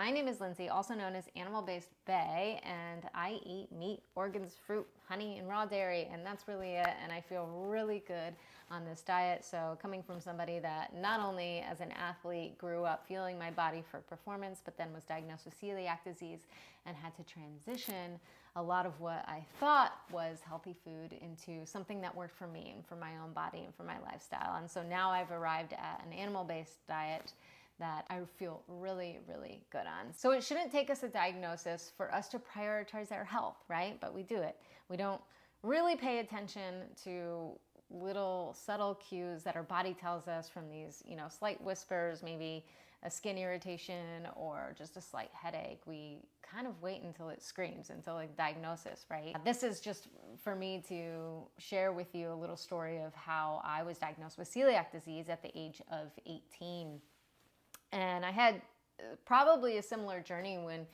My name is Lindsay, also known as Animal-Based Bae, and I eat meat, organs, fruit, honey, and raw dairy, and that's really it, and I feel really good on this diet. So coming from somebody that not only as an athlete grew up fueling my body for performance, but then was diagnosed with celiac disease and had to transition a lot of what I thought was healthy food into something that worked for me and for my own body and for my lifestyle. And so now I've arrived at an animal-based diet that I feel really, really good on. So it shouldn't take us a diagnosis for us to prioritize our health, right? But we do it. We don't really pay attention to little subtle cues that our body tells us from these, slight whispers, maybe a skin irritation or just a slight headache. We kind of wait until it screams, until a diagnosis, right? This is just for me to share with you a little story of how I was diagnosed with celiac disease at the age of 18. And I had probably a similar journey when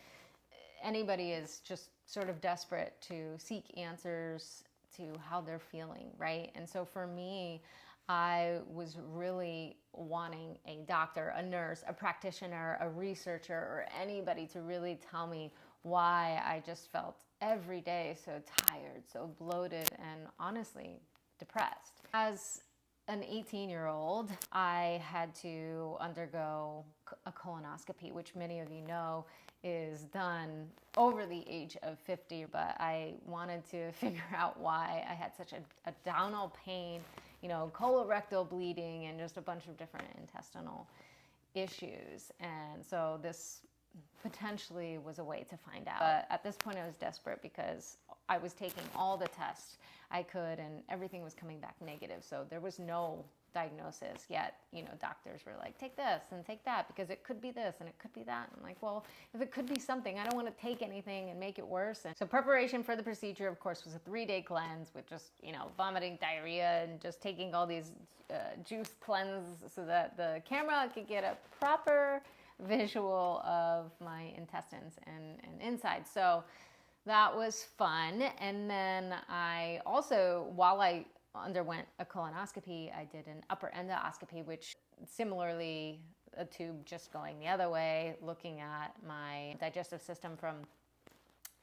anybody is just sort of desperate to seek answers to how they're feeling, right? And so for me, I was really wanting a doctor, a nurse, a practitioner, a researcher, or anybody to really tell me why I just felt every day so tired, so bloated, and honestly depressed. As an 18-year-old, I had to undergo a colonoscopy, which many of you know is done over the age of 50, but I wanted to figure out why I had such a abdominal pain, colorectal bleeding, and just a bunch of different intestinal issues. And so this potentially was a way to find out. But at this point I was desperate because I was taking all the tests I could and everything was coming back negative. So there was no diagnosis yet. Doctors were like, take this and take that because it could be this and it could be that. I'm like, well, if it could be something, I don't want to take anything and make it worse. And so preparation for the procedure, of course, was a 3-day cleanse with just, vomiting, diarrhea, and just taking all these juice cleanses so that the camera could get a proper visual of my intestines and inside. So that was fun. And then I also, while I underwent a colonoscopy, I did an upper endoscopy, which similarly a tube just going the other way, looking at my digestive system from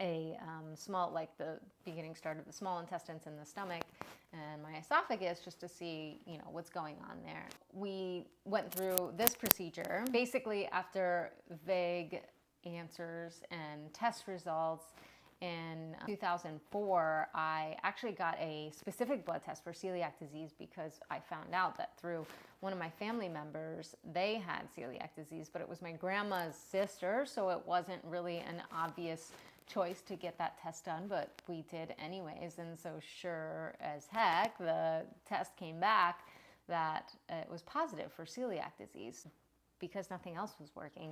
a small, like the beginning start of the small intestines in the stomach and my esophagus, just to see, what's going on there. We went through this procedure. Basically, after vague answers and test results, in 2004, I actually got a specific blood test for celiac disease because I found out that through one of my family members, they had celiac disease, but it was my grandma's sister, so it wasn't really an obvious choice to get that test done, but we did anyways. And so sure as heck, the test came back that it was positive for celiac disease. Because nothing else was working,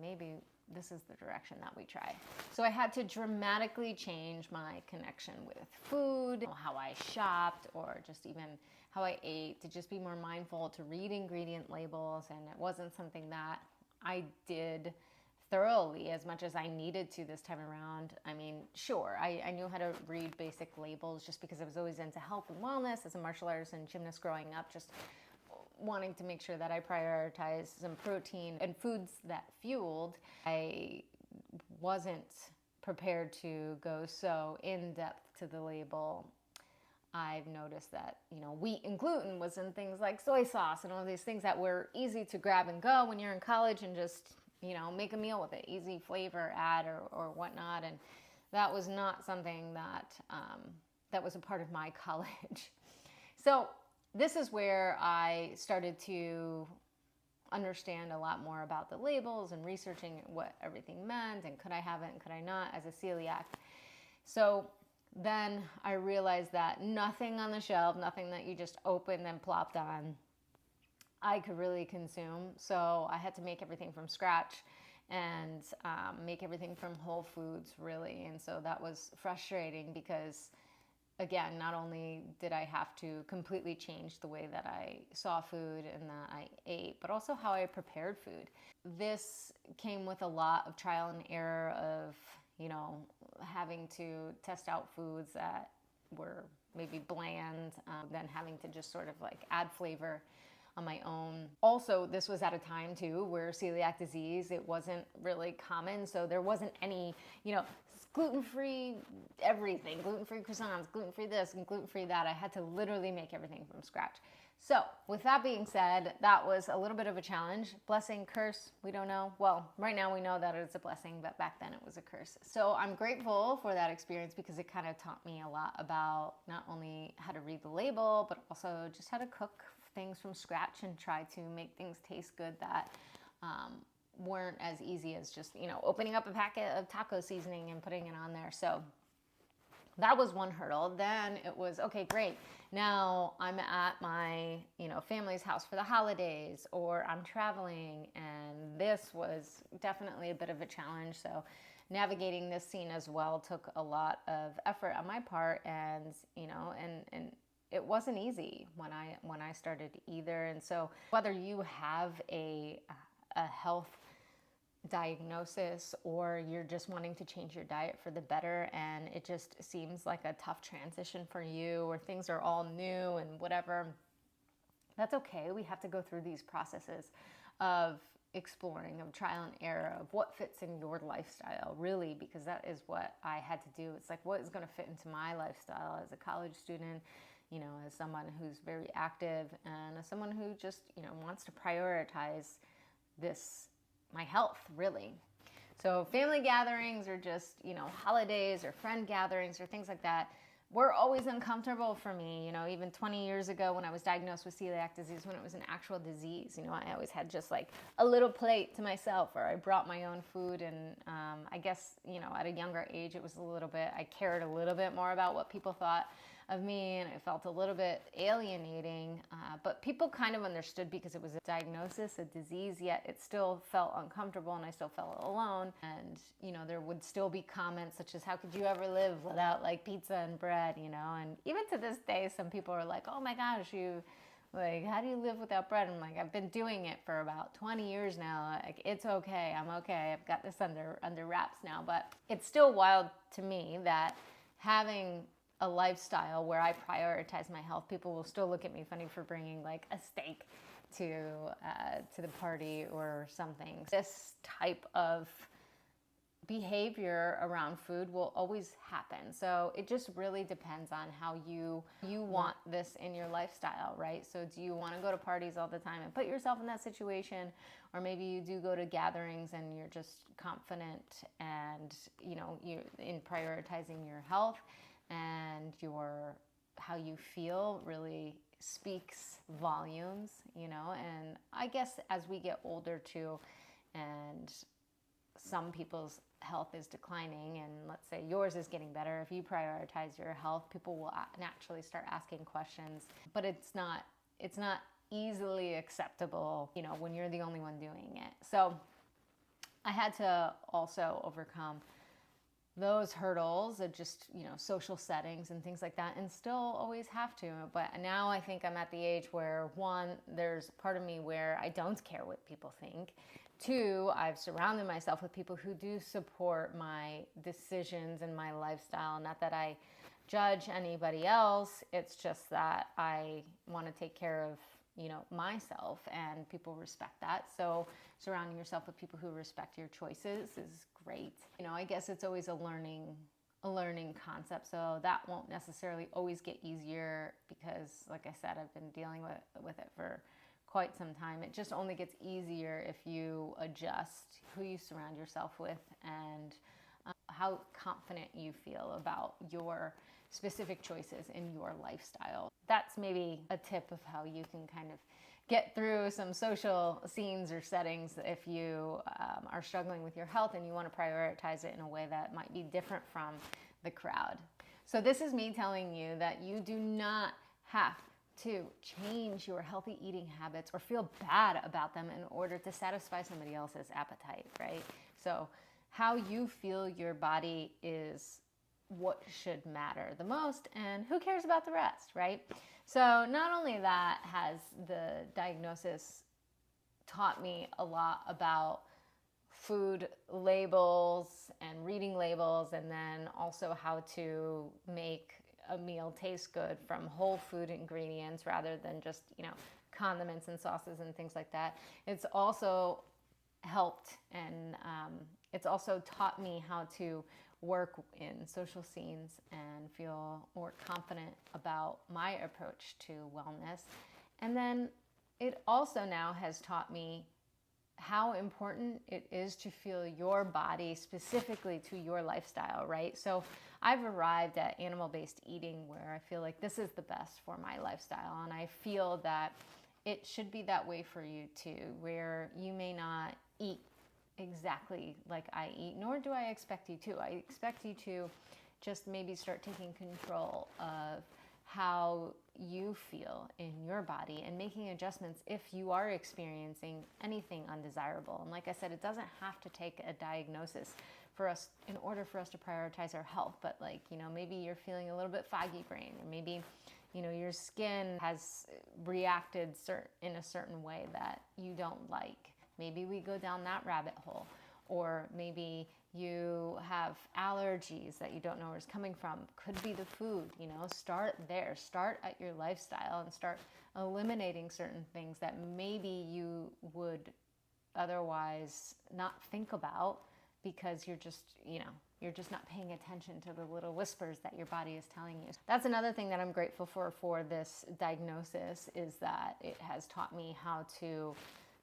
maybe this is the direction that we try. So I had to dramatically change my connection with food, how I shopped, or just even how I ate, to just be more mindful, to read ingredient labels. And it wasn't something that I did thoroughly as much as I needed to this time around. I mean, sure, I knew how to read basic labels just because I was always into health and wellness as a martial artist and gymnast growing up, just wanting to make sure that I prioritize some protein and foods that fueled. I wasn't prepared to go so in depth to the label. I've noticed that, wheat and gluten was in things like soy sauce and all these things that were easy to grab and go when you're in college and just, make a meal with it, easy flavor add or whatnot. And that was not something that, that was a part of my college. So this is where I started to understand a lot more about the labels and researching what everything meant and could I have it and could I not as a celiac. So then I realized that nothing on the shelf, nothing that you just opened and plopped on, I could really consume. So I had to make everything from scratch and make everything from whole foods, really. And so that was frustrating because, again, not only did I have to completely change the way that I saw food and that I ate, but also how I prepared food. This came with a lot of trial and error of, having to test out foods that were maybe bland, then having to just sort of like add flavor on my own. Also, this was at a time too where celiac disease, it wasn't really common. So there wasn't any, gluten-free everything, gluten-free croissants, gluten-free this and gluten-free that. I had to literally make everything from scratch. So with that being said, that was a little bit of a challenge. Blessing, curse, we don't know. Well, right now we know that it's a blessing, but back then it was a curse. So I'm grateful for that experience because it kind of taught me a lot about not only how to read the label, but also just how to cook things from scratch and try to make things taste good that weren't as easy as just, opening up a packet of taco seasoning and putting it on there. So that was one hurdle. Then it was, okay, great. Now I'm at my, family's house for the holidays, or I'm traveling, and this was definitely a bit of a challenge. So navigating this scene as well took a lot of effort on my part, and it wasn't easy when I started either. And so whether you have a health diagnosis or you're just wanting to change your diet for the better and it just seems like a tough transition for you, or things are all new and whatever, that's okay. We have to go through these processes of exploring, of trial and error, of what fits in your lifestyle, really, because that is what I had to do. It's like, what is going to fit into my lifestyle as a college student, as someone who's very active, and as someone who just, wants to prioritize my health, really. So family gatherings, or just, holidays or friend gatherings or things like that, were always uncomfortable for me. Even 20 years ago when I was diagnosed with celiac disease, when it was an actual disease, I always had just like a little plate to myself, or I brought my own food. And I guess, at a younger age, it was I cared a little bit more about what people thought of me, and it felt a little bit alienating, but people kind of understood because it was a diagnosis, a disease, yet it still felt uncomfortable and I still felt alone. And, there would still be comments such as, how could you ever live without like pizza and bread, and even to this day, some people are like, oh my gosh, how do you live without bread? I'm like, I've been doing it for about 20 years now. Like, it's okay. I'm okay. I've got this under wraps now. But it's still wild to me that having a lifestyle where I prioritize my health, people will still look at me funny for bringing like a steak to the party or something. This type of behavior around food will always happen. So it just really depends on how you want this in your lifestyle, right? So do you want to go to parties all the time and put yourself in that situation? Or maybe you do go to gatherings and you're just confident and, you're in prioritizing your health, and how you feel really speaks volumes, and I guess as we get older too, and some people's health is declining, and let's say yours is getting better, if you prioritize your health, people will naturally start asking questions. But it's not easily acceptable, when you're the only one doing it. So I had to also overcome those hurdles of just, social settings and things like that, and still always have to. But now I think I'm at the age where, one, there's part of me where I don't care what people think. Two, I've surrounded myself with people who do support my decisions and my lifestyle. Not that I judge anybody else. It's just that I want to take care of, myself, and people respect that. So surrounding yourself with people who respect your choices is great. I guess it's always a learning concept. So that won't necessarily always get easier because, like I said, I've been dealing with it for quite some time. It just only gets easier if you adjust who you surround yourself with and how confident you feel about your specific choices in your lifestyle. That's maybe a tip of how you can kind of get through some social scenes or settings if you are struggling with your health and you want to prioritize it in a way that might be different from the crowd. So this is me telling you that you do not have to change your healthy eating habits or feel bad about them in order to satisfy somebody else's appetite, right? So how you feel your body is what should matter the most, and who cares about the rest, right? So not only that has the diagnosis taught me a lot about food labels and reading labels, and then also how to make a meal taste good from whole food ingredients rather than just, condiments and sauces and things like that. It's also helped, and it's also taught me how to work in social scenes and feel more confident about my approach to wellness. And then it also now has taught me how important it is to feel your body specifically to your lifestyle, right? So I've arrived at animal-based eating where I feel like this is the best for my lifestyle, and I feel that it should be that way for you too, where you may not eat exactly like I eat, nor do I expect you to. I expect you to just maybe start taking control of how you feel in your body and making adjustments if you are experiencing anything undesirable. And like I said, it doesn't have to take a diagnosis for us in order for us to prioritize our health. But like, maybe you're feeling a little bit foggy brain, or maybe, your skin has reacted in a certain way that you don't like. Maybe we go down that rabbit hole. Or maybe you have allergies that you don't know where it's coming from. Could be the food, start there. Start at your lifestyle and start eliminating certain things that maybe you would otherwise not think about, because you're just not paying attention to the little whispers that your body is telling you. That's another thing that I'm grateful for this diagnosis, is that it has taught me how to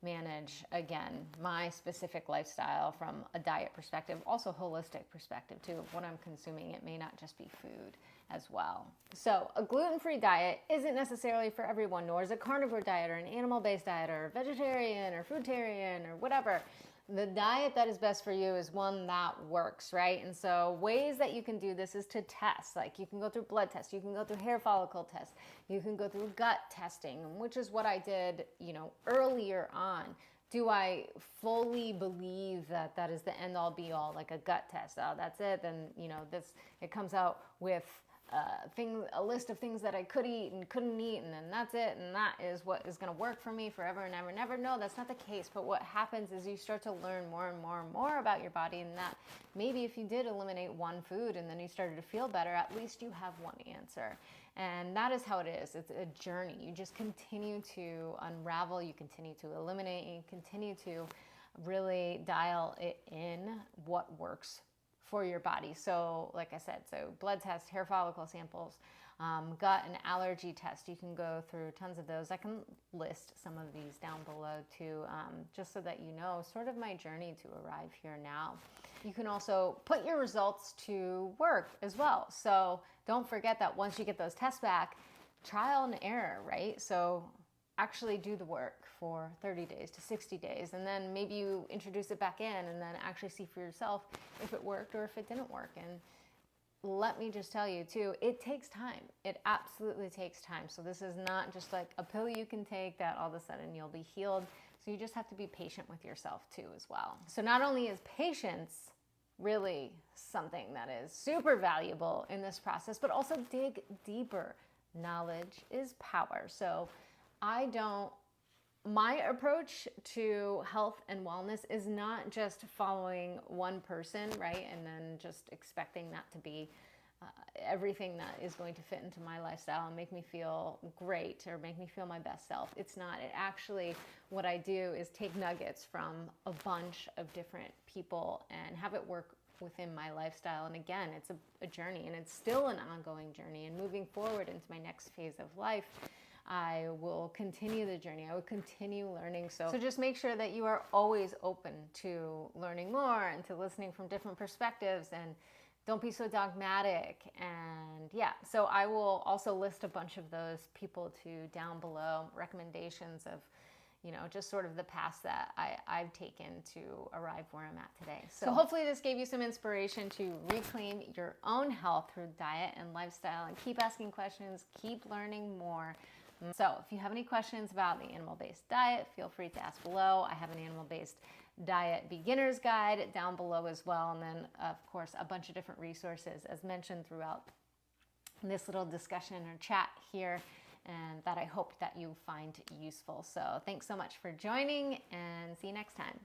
manage, again, my specific lifestyle from a diet perspective, also holistic perspective too, of what I'm consuming. It may not just be food as well. So a gluten-free diet isn't necessarily for everyone, nor is a carnivore diet or an animal-based diet or vegetarian or fruitarian or whatever. The diet that is best for you is one that works, right? And so ways that you can do this is to test. Like, you can go through blood tests, you can go through hair follicle tests, you can go through gut testing, which is what I did, earlier on. Do I fully believe that that is the end all be all, like a gut test? Oh, that's it. Then, it comes out with a list of things that I could eat and couldn't eat, and then that's it, and that is what is going to work for me forever and ever and ever. No, that's not the case. But what happens is you start to learn more and more and more about your body, and that maybe if you did eliminate one food and then you started to feel better, at least you have one answer. And that is how it is. It's a journey. You just continue to unravel, you continue to eliminate, you continue to really dial it in what works for your body. So like I said, blood test, hair follicle samples, gut and allergy test. You can go through tons of those. I can list some of these down below too, just so that you know sort of my journey to arrive here now. You can also put your results to work as well. So don't forget that once you get those tests back, trial and error, right? So actually do the work for 30 days to 60 days, and then maybe you introduce it back in and then actually see for yourself if it worked or if it didn't work. And let me just tell you too, it takes time. It absolutely takes time. So this is not just like a pill you can take that all of a sudden you'll be healed. So you just have to be patient with yourself too as well. So not only is patience really something that is super valuable in this process, but also dig deeper. Knowledge is power. So my approach to health and wellness is not just following one person, right? And then just expecting that to be everything that is going to fit into my lifestyle and make me feel great or make me feel my best self. It's not. It actually, what I do is take nuggets from a bunch of different people and have it work within my lifestyle. And again, it's a journey, and it's still an ongoing journey. And moving forward into my next phase of life, I will continue the journey. I will continue learning. So just make sure that you are always open to learning more and to listening from different perspectives, and don't be so dogmatic. And yeah, so I will also list a bunch of those people to down below, recommendations of, just sort of the paths that I've taken to arrive where I'm at today. So hopefully this gave you some inspiration to reclaim your own health through diet and lifestyle, and keep asking questions, keep learning more. So if you have any questions about the animal-based diet, feel free to ask below. I have an animal-based diet beginner's guide down below as well. And then, of course, a bunch of different resources as mentioned throughout this little discussion or chat here, and that I hope that you find useful. So thanks so much for joining, and see you next time.